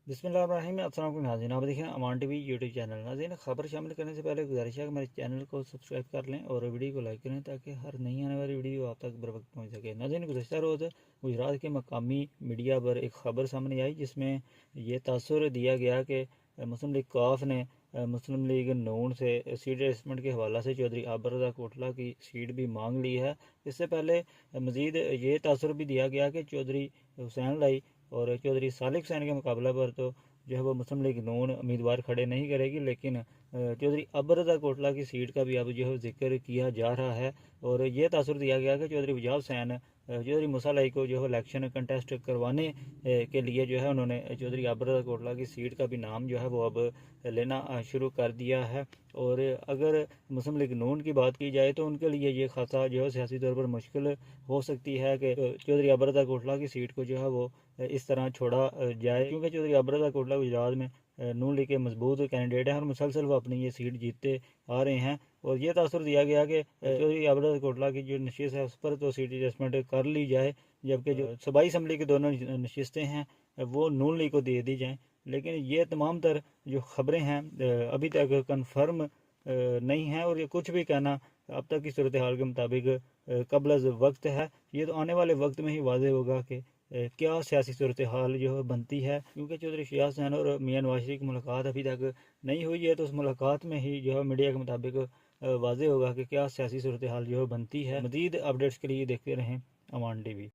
बिस्मिल्लाहिर्रहमानिर्रहीम। अस्सलाम वालेकुम नाज़रीन, आप देखें अमान टीवी यूट्यूब चैनल। नाज़रीन, खबर शामिल करने से पहले गुजारिश है कि मेरे चैनल को सब्सक्राइब कर लें और वीडियो को लाइक करें ताकि हर नई आने वाली वीडियो आप तक बर वक्त पहुँच सके। नाज़रीन, गुज़श्ता रोज़ गुजरात के मकामी मीडिया पर एक ख़बर सामने आई जिसमें ये तासुर दिया गया कि मुस्लिम लीग काफ ने मुस्लिम लीग नून से सीट अरेंजमेंट के हवाला से चौधरी आबर रज़ा कोटला की सीट भी मांग ली है। इससे पहले मज़ीद ये तासुर भी दिया गया कि चौधरी हुसैन लाई और चौधरी सालिक हुसैन के मुकाबला पर तो जो है वो मुस्लिम लीग नून उम्मीदवार खड़े नहीं करेगी, लेकिन चौधरी अबर रज़ा कोटला की सीट का भी अब जो है जिक्र किया जा रहा है। और ये तासुर दिया गया कि चौधरी वजाब हुसैन चौधरी मूसा लाई को जो है इलेक्शन कंटेस्ट करवाने के लिए जो है उन्होंने चौधरी अबर रज़ा कोटला की सीट का भी नाम जो है वो अब लेना शुरू कर दिया है। और अगर मुस्लिम लीग नून की बात की जाए तो उनके लिए ये खासा जो है सियासी तौर पर मुश्किल हो सकती है कि चौधरी अबर रज़ा कोटला की सीट को जो है वो इस तरह छोड़ा जाए, क्योंकि चौधरी अबर रज़ा कोटला गुजरात में नून लीग के मजबूत कैंडिडेट हैं और मुसलसल वो अपनी ये सीट जीतते आ रहे हैं। और ये तासुर दिया गया कि चौधरी अबर रज़ा कोटला की जो नशिस्त है उस पर तो सीट एडजस्टमेंट कर ली जाए, जबकि जो सूबाई असम्बली की दोनों नशिस्तें हैं वो नून लीग को दे दी जाएँ। लेकिन ये तमाम तर जो ख़बरें हैं अभी तक कन्फर्म नहीं है और ये कुछ भी कहना अब तक की सूरत हाल के मुताबिक कबल अज़ वक्त है। ये तो आने वाले वक्त में ही वाज़े होगा कि क्या सियासी सूरत हाल जो है बनती है, क्योंकि चौधरी शहजाद हुसैन और मियां नवाज शरीफ की मुलाकात अभी तक नहीं हुई है। तो उस मुलाकात में ही जो है मीडिया के मुताबिक वाज़े होगा कि क्या सियासी सूरत हाल जो है बनती है। मज़ीद अपडेट्स के लिए देखते रहें अमान टीवी।